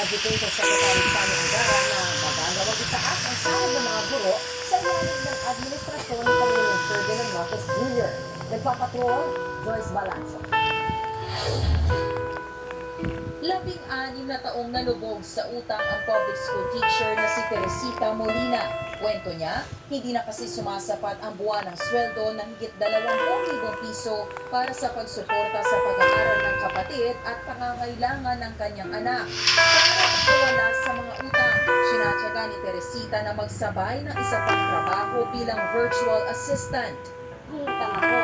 Education Secretary Sani Angara na magagawang itaas ang sahod ng mga guro sa ilalim ng administrasyon ng Pangulong Ferdinand Marcos Jr. Nagpapatrol, Joyce Balancho. 16 na taong nalubog sa utang ang public school teacher na si Teresita Molina. Kwento niya, hindi na kasi sumasapat ang buwan ng sweldo ng higit 20,000 piso para sa pagsuporta sa pag-aaral ng kapatid at pangangailangan ng kanyang anak. Para wala sa mga utang, sinatyaga ni Teresita na magsabay ng isa pang trabaho bilang virtual assistant. Utang ako.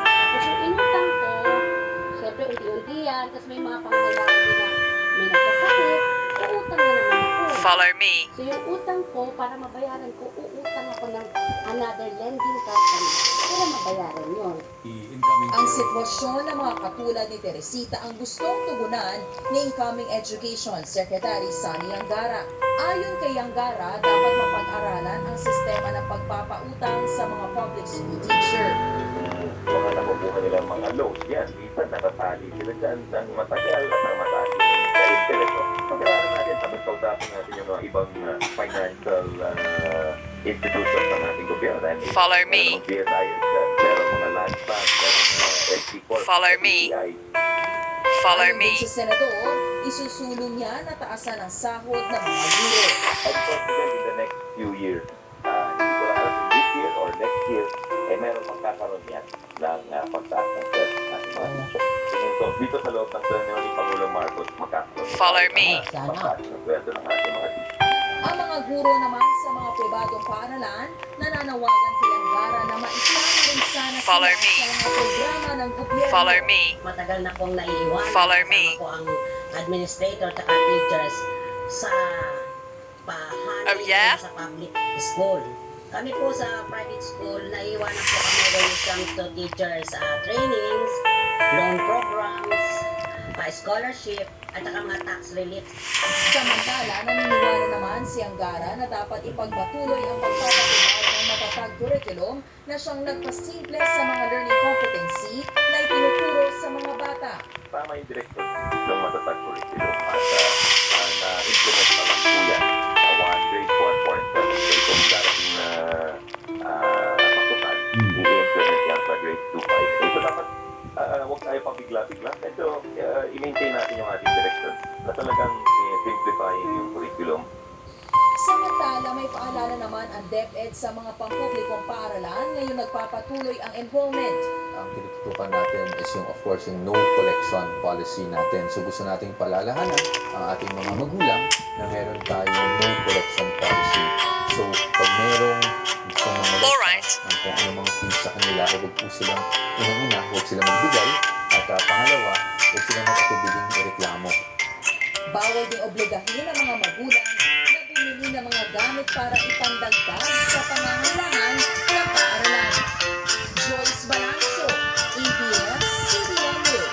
Tapos yung inutang ko, syempre unti-unti yan, tapos may mga pangangailangan din na may nagkasakit, uutang na naman ako. Follow me. So yung utang ko, para mabayaran ko, uutang ako ng another lending company para mabayaran yun. Ang sitwasyon ng mga katulad ni Teresita ang gustong tugunan ni Incoming Education Secretary Sani Angara. Ayon kay Angara, dapat mapag-aralan ang sistema ng pagpapautang sa mga public school teacher. Mga nakukuha nilang mga loans, yan, minsan natatali sila dyan ng matagal at ang matagal sa interest. Pag-aralan natin, tapos natin yung mga ibang financial institutions ng ating gobyerno. Follow me. Merong BSIS dyan, merong mga land bank, merong SC4. Follow me. Follow Ayon me. Sa Senador, isusulong niya na taasan ang sahod ng mga guro. I'm confident in the next few years, hindi ko lang alam kung this year or next year, meron magkakaroon yan ng pagtaas ng sweldo ng ating mga teacher. Tingin ko, dito sa loob ng termino ni Pangulong Marcos, magkakaroon Follow me. pagtaas ng sweldo ng ating mga teacher. Ang mga guro naman sa mga pribadong paaralan, nananawagan kay Angara na maisama rin sana sila sa mga programa ng gobyerno. Follow me. Matagal na kong naiiwan. Follow me. Kasama ko ang administrator at teachers sa pahanin Oh, yeah? sa public school. Kami po sa private school, naiiwanan po kami when it comes to teachers trainings, loan programs, scholarship, at saka mga tax relief. Samantala, naniniwala naman si Angara na dapat ipagpatuloy ang pagpapatupad ng matatag curriculum na siyang nagpasimple sa mga learning competency na itinuturo sa mga bata. Tama yung direction ng matatag curriculum at na-implement pa lang po yan. 1 grade 1.7 so itong darating na pasukan, i-implement yan sa grade 2.5. Ito dapat huwag tayo pabigla-bigla. Medyo i-maintain natin yung ating direction na talagang simplifying yung curriculum. Samantala, may paalala naman ang DepEd sa mga pampublikong paaralan ngayon nagpapatuloy ang enrollment. Ang tinututukan natin is yung, of course, yung no collection policy natin. So gusto nating palalahanan ang ating mga magulang na meron tayong no collection policy. So pag merong gusto mong Alright. ng kung ano mga fees sa kanila, huwag po silang unang-una, huwag silang magbigay. At pangalawa, huwag silang mag-atubiling ireklamo. Bawal din obligahin ang mga magulang na bumili ng mga gamit para ipandagdag sa pangangailangan ng paaralan. Joyce Balancho, ABS-CBN News.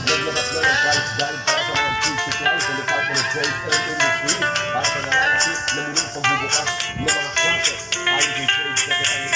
Naglabas na ng price guide para sa mga food supply sa Department of Trade and Industry para sa nananatid na muling pagbubukas ng mga klase. Ayon kay Trade Secretary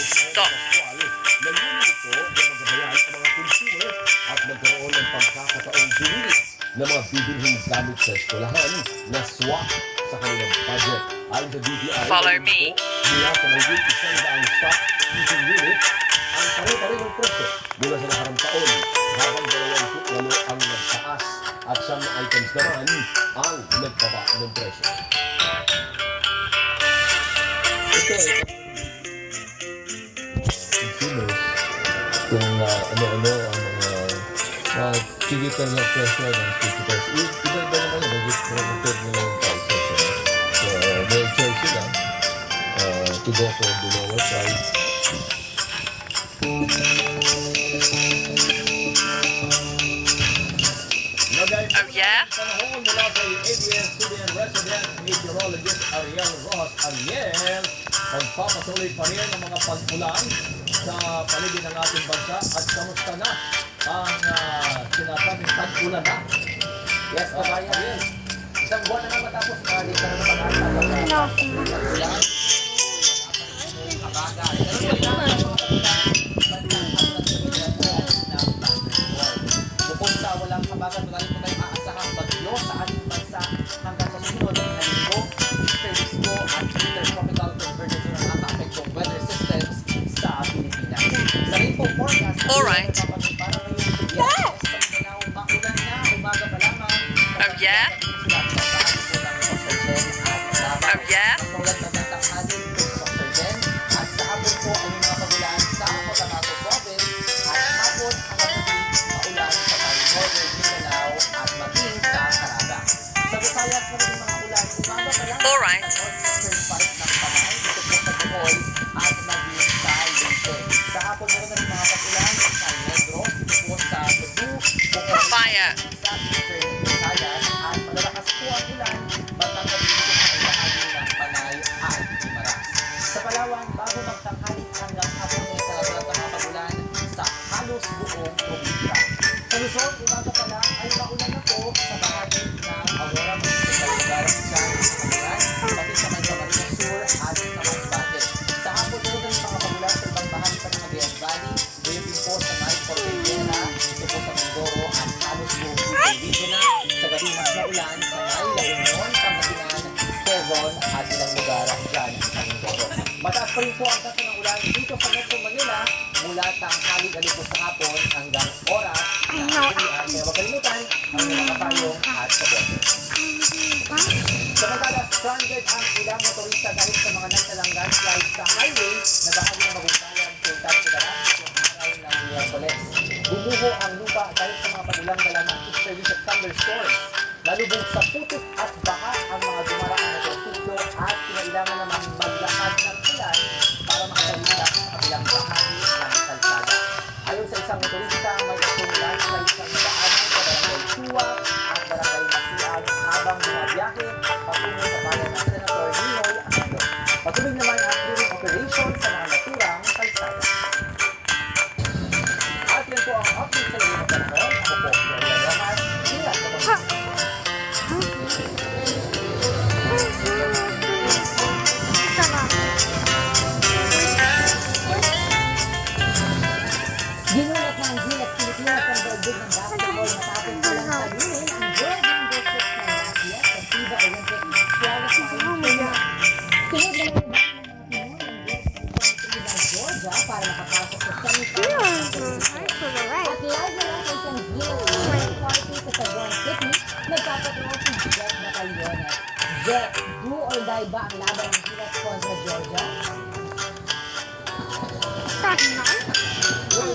Stop. Pascual, layunin ito na magabayan ang mga consumer at magkaroon ng pagkakataong bumili ng mga bibilhing gamit sa eskwelahan na swak sa kanilang budget. Ayon sa DTI, Follow me. mula sa mayroon isang daang stock using unit, ang pare-pare ng presyo mula sa nakarang taon habang 28 ang nagtaas at siyang items naman ang nagbaba ng presyo. Consumers kung ano-ano ang mga tigitan ng presyo ng tigitan. Iba-iba naman yun, nag-promoted nila yung prices. So, may choice sila to go for the lower price. Oh, yeah? Panahon mula kay ABS-CBN resident meteorologist Ariel Rojas Ariel, magpapatuloy pa rin ang mga pag-ulan sa paligid ng ating bansa at kamusta na ang sinasabing tag-ulan na? Yes, kabayan. Isang buwan na naman tapos, hindi ka na pag-aaral. Bukod sa walang kabagan, wala rin po tayong aasahang bagyo sa ating Alright. Para ngayong Biyernes, Mindanao, makulan na, umaga pa lamang. Oh, yeah? Oh, yeah? Katulad ng tanghali dito sa Sargen, at sa hapon po ay yung mga pagulan sa Cotabato Province, at hapon ang matuloy maulan sa may Northern Mindanao at maging sa Caraga. Sa Visayas, magiging mga ulan, umaga pa lamang Alright. sa northwestern part ng Panay, dito po sa Bohol, at maging sa Leyte. Sa hapon meron na rin mga pagulan sa Negros, dito po sa Cebu, Fire. sa Eastern Visayas, at malalakas po ang ulan, batang dito sa bahagi ng Panay at Guimaras. Sa Palawan, bago magtanghali hanggang hapon may talagang mga pagulan sa halos buong probinsya. Sa Luzon, umaga pa lang ay maulan na po sa bahagi ng Aurora, Municipal Lugar, Sian, Kamulan, pati sa may Camarines Sur at sa Masbate. Sa hapon meron na rin mga pagulan sa ibang bahagi pa ng Cagayan Valley, gayon din po sa may Cordillera, dito po sa Mindoro at halos buong Luzon Region. Sa gabi mas maulan sa may La Union, Pangasinan, Quezon at ilang lugar dyan sa Mindoro. Mataas pa rin po ang tasa ng ulan dito sa Metro Manila mula tanghali alikos sa hapon hanggang oras na halian. Kaya huwag kalimutan ang mga kapayong at kabote. Samantala, stranded ang ilang motorista dahil sa mga nagtalang landslide sa highway na bahagi ng Magugtayan kung Tarpudaran yung araw ng Miyerkules. Bumuho ang lupa dahil sa mga pagulang dala ng Easterly September storms. Nalubog sa putik at baka ang mga dumaraang motorsiklo at kinailangan naman maglakad ng ulan para makatawid sa kabilang bahagi ng kalsada. Ayon sa isang motorista, may asong landslide sa nadaanan sa Barangay Chua at Barangay Masiag habang bumabiyahe patungo sa bayan ng Senator Ninoy Aquino. Patuloy naman ang clearing operation sa mga naturang kalsada. At yan po ang update sa ngayon ng panahon. Ako po, Maria Rojas. Ingat sa pagkakas. Ginulat ng Gilas Pilipinas ang daigdig ng basketball matapos silang talinin ang World Number 6 ng Latvia sa FIBA Olympic qualifying tournament. Sunod na laban ng mga Pinoy ang Girls Basketball ng Georgia para makapasok sa semifinals ng Olympics. At live na lang sa isang Gilas party sa Saguan City, nagpapatrol si Jet Batallones. Jet, do or die ba ang laban ng Gilas kontra Georgia? Well,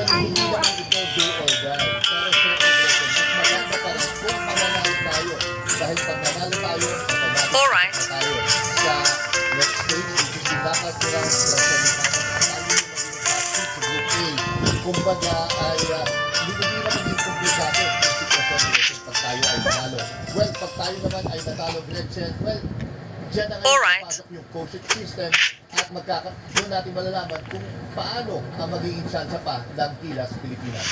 hindi naman ito do or die. Pero syempre, mas maganda pa rin kung mananalo tayo. Dahil pag nanalo tayo, automatic Alright. tayo sa next stage, which is the knockout round sa semifinals. Tayo yung magiging sa Group A. Kumbaga ay hindi na magiging komplikado yung sitwasyon nito pag tayo ay nanalo. Well, pag tayo naman ay natalo, Gretchen, well, diyan na ngayon papasok yung coaching system at doon natin malalaman kung paano ang magiging tsansa pa ng Gilas Pilipinas.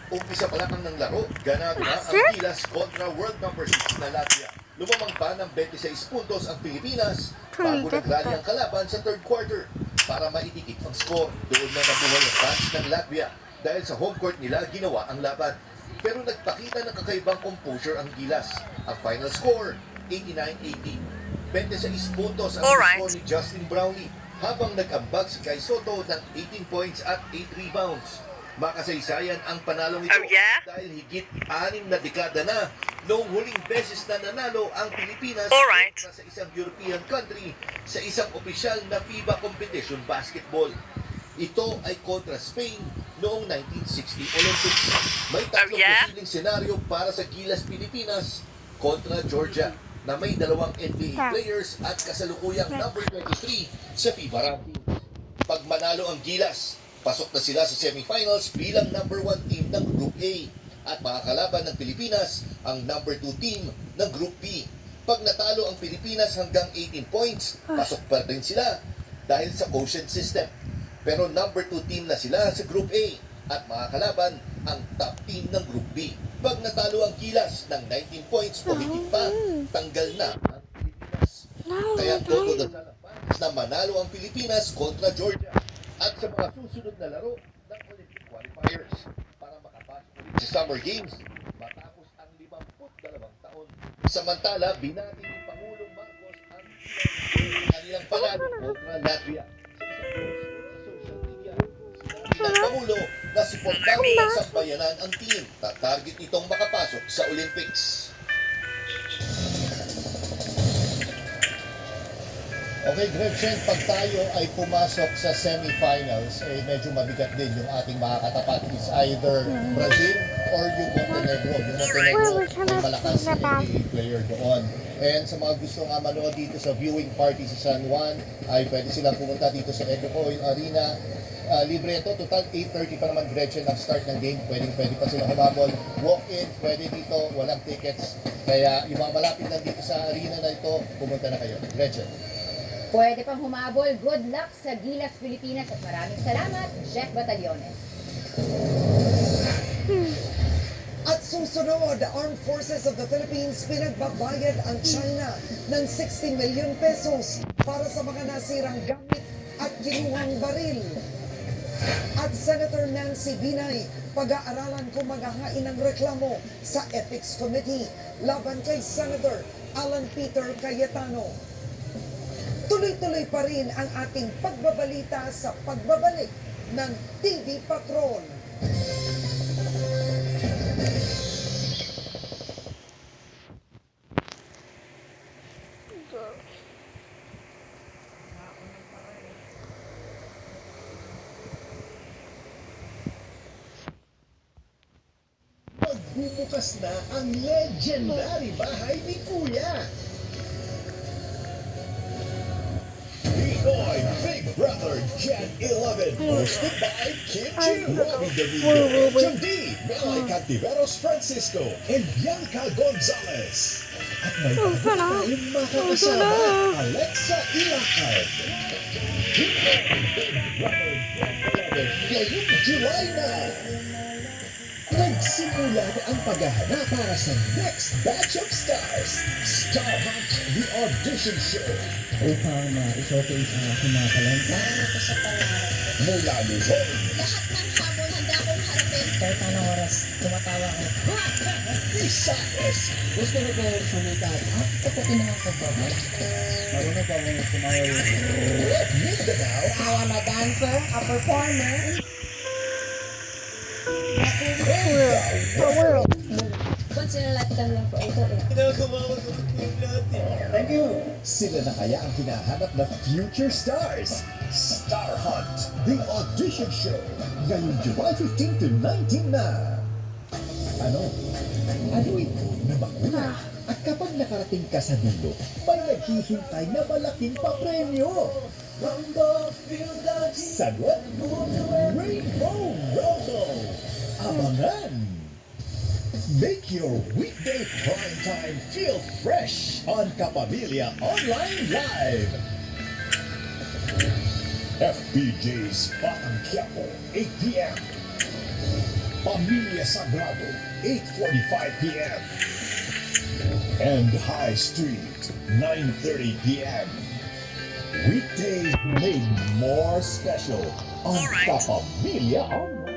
Umpisa pa lang ng laro, ganado na ang Gilas kontra World Number 6 na Latvia. Lumamang pa ng 26 puntos ang Pilipinas bago nagrally ang kalaban sa third quarter para maitikit ang score. Doon na nabuhay ang fans ng Latvia dahil sa home court nila ginawa ang laban. Pero nagpakita ng kakaibang composure ang Gilas. Ang final score, 89-80. 26 puntos ang Alright. score ni Justin Brownlee habang nag-ambag si Kai Soto ng 18 points at 8 rebounds. Makasaysayan ang panalong ito Oh, yeah? dahil higit 6 na dekada na noong huling beses na nanalo ang Pilipinas Alright. kontra sa isang European country sa isang opisyal na FIBA competition basketball. Ito ay kontra Spain noong 1960 Olympics. May tatlong Oh, yeah? posibleng senaryo para sa Gilas Pilipinas kontra Georgia na may 2 NBA players at kasalukuyang number 23 sa FIBA ranking. Pag manalo ang Gilas, pasok na sila sa semifinals bilang number 1 team ng Group A at makakalaban ng Pilipinas ang number 2 team ng Group B. Pag natalo ang Pilipinas hanggang 18 points, pasok pa rin sila dahil sa quotient system. Pero number 2 team na sila sa Group A at makakalaban ang top team ng Group B. Pag natalo ang Gilas ng 19 points o higit pa, tanggal na ang Pilipinas. Kaya todo dasal ang fans na manalo ang Pilipinas kontra Georgia at sa mga susunod na laro ng Olympic qualifiers para makapasok ulit sa Summer Games matapos ang 52 taon. Samantala, binati ni Pangulong Marcos ang kanilang panalo kontra Latvia. Sa social media, sinabi ng Pangulo na suportahan ng sambayanan ang team. Target itong makapasok sa Olympics. Okay, Gretchen, pag tayo ay pumasok sa semifinals, medyo mabigat din yung ating makakatapat is either Brazil or yung Montenegro. Yung Montenegro ay malakas na NBA player doon. And sa mga gusto nga manood dito sa viewing party sa San Juan, ay pwede silang pumunta dito sa Edocoin Arena. Libre ito, total 8:30 pa naman, Gretchen, ang start ng game. Pwede pa sila humabol. Walk-in, pwede dito, walang tickets. Kaya yung mga malapit lang dito sa arena na ito, pumunta na kayo. Gretchen. Pwede pang humabol. Good luck sa Gilas Pilipinas at maraming salamat, Chef Batallones. At susunod, the Armed Forces of the Philippines pinagbabayad ang China ng 60 million pesos para sa mga nasirang gamit at kinuhang baril. At Senator Nancy Binay, pag-aaralan kung maghahain ng reklamo sa Ethics Committee laban kay Senator Alan Peter Cayetano. Tuloy-tuloy pa rin ang ating pagbabalita sa pagbabalik ng TV Patrol. Magbubukas na ang legendary bahay ni Kuya. Pinoy Big Brother Gen 11, hosted by Kim Chiu, Robbie Domingo, John D, Melay Cantiveros Francisco, and Bianca Gonzalez. At may bago tayong makakasama, Alexa Ilacad. Pinoy Big Brother Gen 11, ngayong July na. Nagsimula na ang paghahanap para sa next batch of stars. Star Hunt, the audition show. Upang ma-showcase ang aking mga talenta. Ito sa pangarap. Mula Luzon, Lahat ng hamon handa kong harapin. Kahit anong oras, tumatawa ko. Visayas, Gusto ko po sumikat. Ito po kinuha ko po. Marunong po akong tumawa yun. Mindanao, I am a dancer, a performer. Pansinalatan lang po ito eh. Thank you! Sila na kaya ang hinahanap na future stars? Star Hunt, the audition show. Ngayong July 15 to 19 na. Ano ito na bakuna? At kapag nakarating ka sa dulo, may naghihintay na malaking papremyo. Sagot? Rainbow Robo! Abangan! Make your weekday prime time feel fresh on Kapamilya Online Live. FPJ's Batang Quiapo, 8 p.m. Pamilya Sagrado, 8:45 p.m. And High Street, 9:30 p.m. Weekdays made more special on Kapamilya Online.